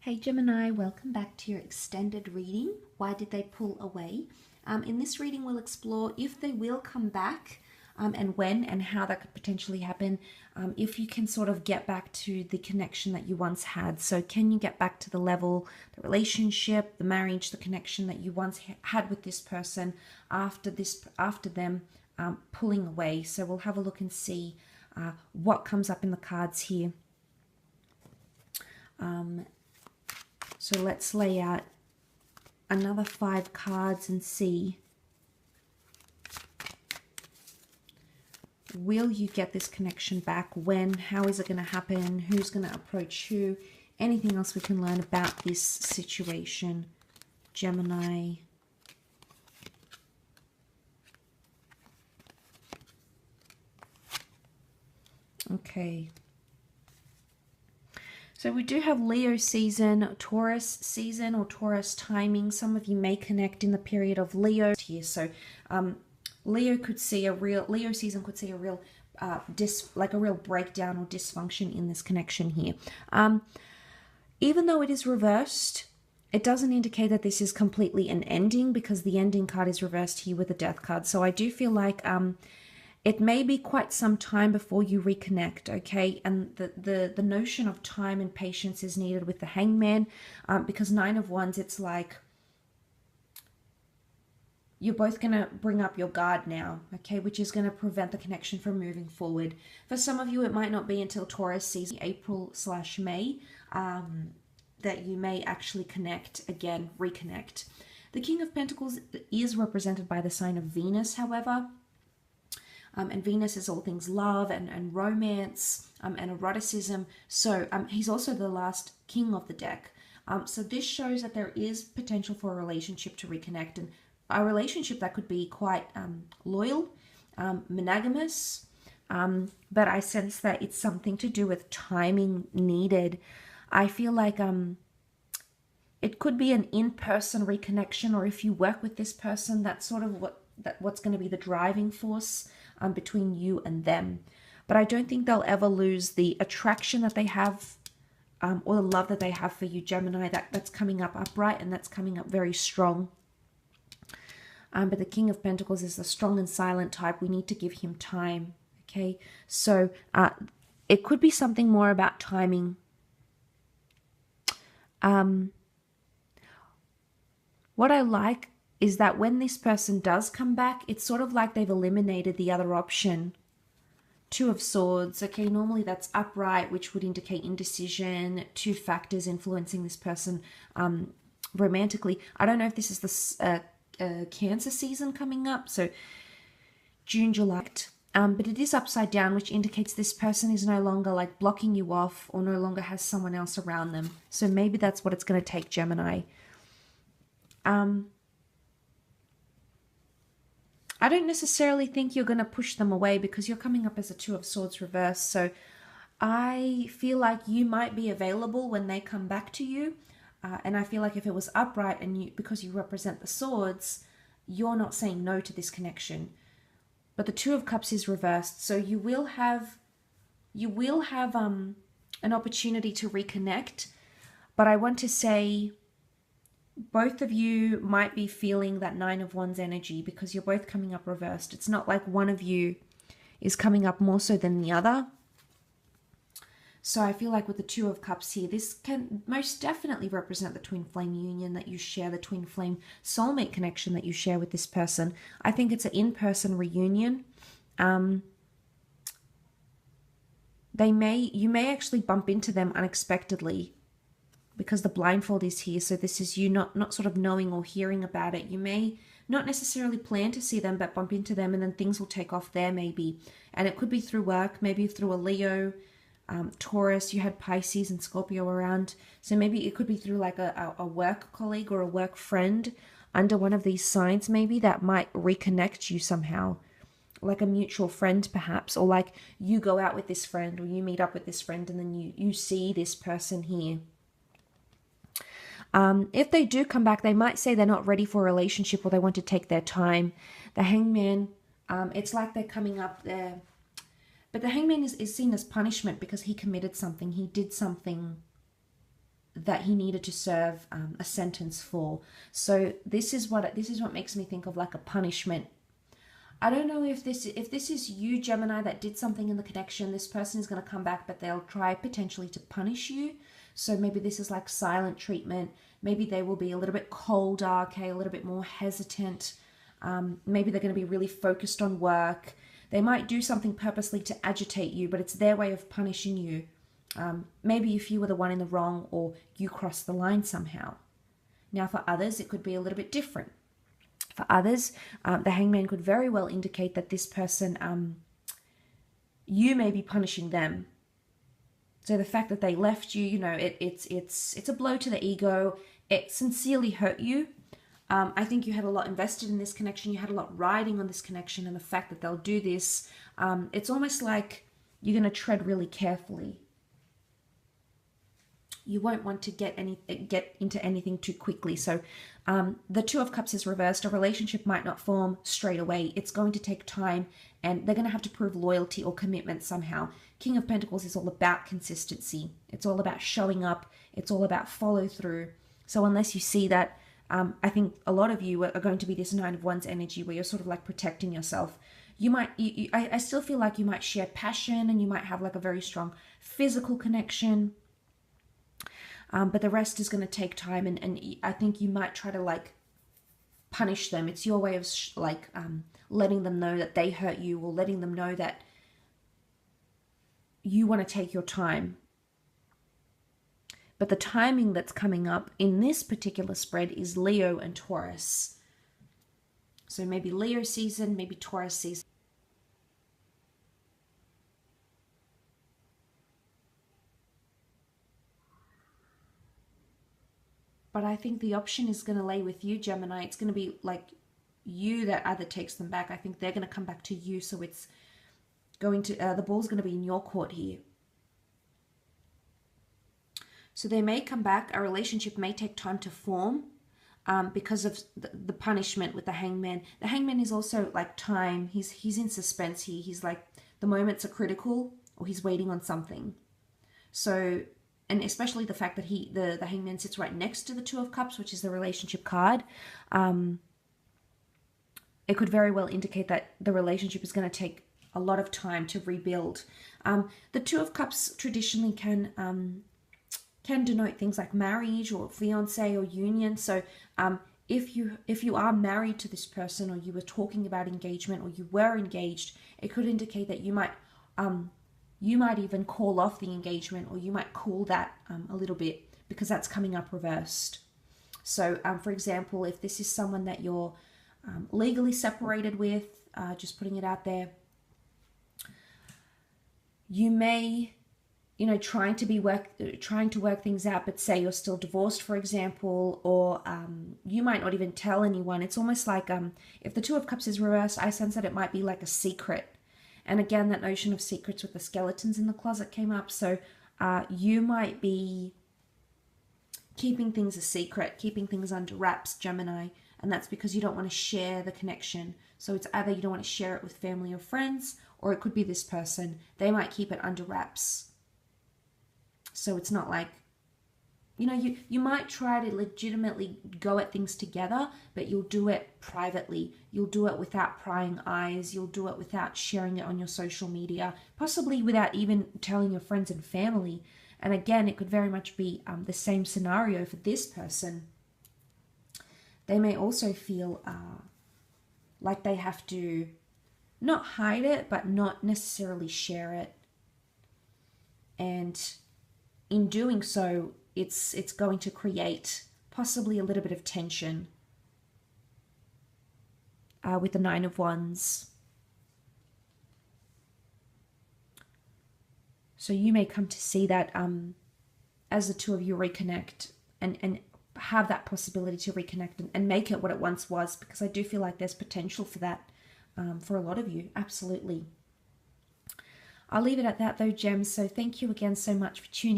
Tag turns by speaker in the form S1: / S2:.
S1: Hey Gemini, welcome back to your extended reading. Why did they pull away? In this reading, we'll explore if they will come back and when and how that could potentially happen. If you can sort of get back to the connection that you once had. So can you get back to the level, the relationship, the marriage, the connection that you once had with this person after them pulling away? So we'll have a look and see what comes up in the cards here. So let's lay out another 5 cards and see, will you get this connection back? When? How is it going to happen? Who's going to approach who? Anything else we can learn about this situation, Gemini? Okay. So we do have Leo season, Taurus season, or Taurus timing. Some of you may connect in the period of Leo here. So Leo season could see a real like a real breakdown or dysfunction in this connection here. Even though it is reversed, it doesn't indicate that this is completely an ending, because the ending card is reversed here with the Death card. So I do feel like it may be quite some time before you reconnect, okay? And the notion of time and patience is needed with the Hangman, because 9 of Wands, it's like you're both going to bring up your guard now, okay? Which is going to prevent the connection from moving forward. For some of you, it might not be until Taurus season, April/May, that you may actually reconnect. The King of Pentacles is represented by the sign of Venus, however. And Venus is all things love and romance and eroticism. So he's also the last king of the deck. So this shows that there is potential for a relationship to reconnect, and a relationship that could be quite loyal, monogamous. But I sense that it's something to do with timing needed. I feel like it could be an in-person reconnection, or if you work with this person, that's sort of what's going to be the driving force between you and them. But I don't think they'll ever lose the attraction that they have, or the love that they have for you, Gemini. That's coming up upright, and that's coming up very strong. But the King of Pentacles is the strong and silent type. We need to give him time, okay? So it could be something more about timing. What I like is that when this person does come back, it's sort of like they've eliminated the other option. 2 of Swords, okay, normally that's upright, which would indicate indecision, 2 factors influencing this person romantically. I don't know if this is the Cancer season coming up, so June, July, but it is upside down, which indicates this person is no longer like blocking you off or no longer has someone else around them. So maybe that's what it's going to take, Gemini. I don't necessarily think you're going to push them away, because you're coming up as a 2 of Swords reversed. So I feel like you might be available when they come back to you. And I feel like if it was upright, and because you represent the Swords, you're not saying no to this connection. But the 2 of Cups is reversed. So you will have an opportunity to reconnect. But I want to say, both of you might be feeling that 9 of Wands energy, because you're both coming up reversed. It's not like one of you is coming up more so than the other. So I feel like with the 2 of Cups here, this can most definitely represent the twin flame union that you share, the twin flame soulmate connection that you share with this person. I think it's an in-person reunion. You may actually bump into them unexpectedly, because the blindfold is here. So this is you not sort of knowing or hearing about it. You may not necessarily plan to see them, but bump into them, and then things will take off there maybe. And it could be through work, maybe through a Leo, Taurus. You had Pisces and Scorpio around. So maybe it could be through like a work colleague or a work friend under one of these signs, maybe, that might reconnect you somehow. Like a mutual friend perhaps, or like you go out with this friend, or you meet up with this friend, and then you see this person here. If they do come back, they might say they're not ready for a relationship, or they want to take their time. The Hangman, it's like they're coming up there. But the Hangman is seen as punishment, because he committed something. He did something that he needed to serve a sentence for. So this is what makes me think of like a punishment. I don't know if this is you, Gemini, that did something in the connection. This person is going to come back, but they'll try potentially to punish you. So maybe this is like silent treatment. Maybe they will be a little bit colder, okay, a little bit more hesitant. Maybe they're going to be really focused on work. They might do something purposely to agitate you, but it's their way of punishing you. Maybe if you were the one in the wrong or you crossed the line somehow. Now for others, it could be a little bit different. For others, the Hangman could very well indicate that this person, you may be punishing them. So the fact that they left you, you know, it's a blow to the ego. It sincerely hurt you. I think you had a lot invested in this connection. You had a lot riding on this connection, and the fact that they'll do this, it's almost like you're going to tread really carefully. You won't want to get into anything too quickly. So the Two of Cups is reversed. A relationship might not form straight away. It's going to take time, and they're going to have to prove loyalty or commitment somehow. King of Pentacles is all about consistency. It's all about showing up. It's all about follow through. So unless you see that, I think a lot of you are going to be this Nine of Wands energy where you're sort of like protecting yourself. I still feel like you might share passion, and you might have like a very strong physical connection. But the rest is going to take time, and I think you might try to like punish them. It's your way of letting them know that they hurt you, or letting them know that you want to take your time. But the timing that's coming up in this particular spread is Leo and Taurus. So maybe Leo season, maybe Taurus season. But I think the option is going to lay with you, Gemini. It's going to be like you that either takes them back. I think they're going to come back to you. So it's going to, the ball's going to be in your court here. So they may come back. A relationship may take time to form because of the punishment with the Hangman. The Hangman is also like time. He's in suspense here. He's like, the moments are critical, or he's waiting on something. So, and especially the fact that the Hangman sits right next to the Two of Cups, which is the relationship card. It could very well indicate that the relationship is going to take a lot of time to rebuild. The Two of Cups traditionally can denote things like marriage or fiance or union. So if you are married to this person, or you were talking about engagement, or you were engaged, it could indicate that you might even call off the engagement, or you might cool that a little bit, because that's coming up reversed. So for example, if this is someone that you're legally separated with, just putting it out there, you may, you know, trying to work things out, but say you're still divorced, for example, or you might not even tell anyone. It's almost like if the Two of Cups is reversed, I sense that it might be like a secret. And again, that notion of secrets with the skeletons in the closet came up. So you might be keeping things a secret, keeping things under wraps, Gemini, and that's because you don't want to share the connection. So it's either you don't want to share it with family or friends, or it could be this person. They might keep it under wraps. So it's not like, you know, you might try to legitimately go at things together, but you'll do it privately. You'll do it without prying eyes. You'll do it without sharing it on your social media, possibly without even telling your friends and family. And again, it could very much be the same scenario for this person. They may also feel like they have to not hide it, but not necessarily share it. And in doing so, it's going to create possibly a little bit of tension with the Nine of Wands. So you may come to see that as the two of you reconnect and have that possibility to reconnect and make it what it once was, because I do feel like there's potential for that for a lot of you. Absolutely. I'll leave it at that though, Gems. So thank you again so much for tuning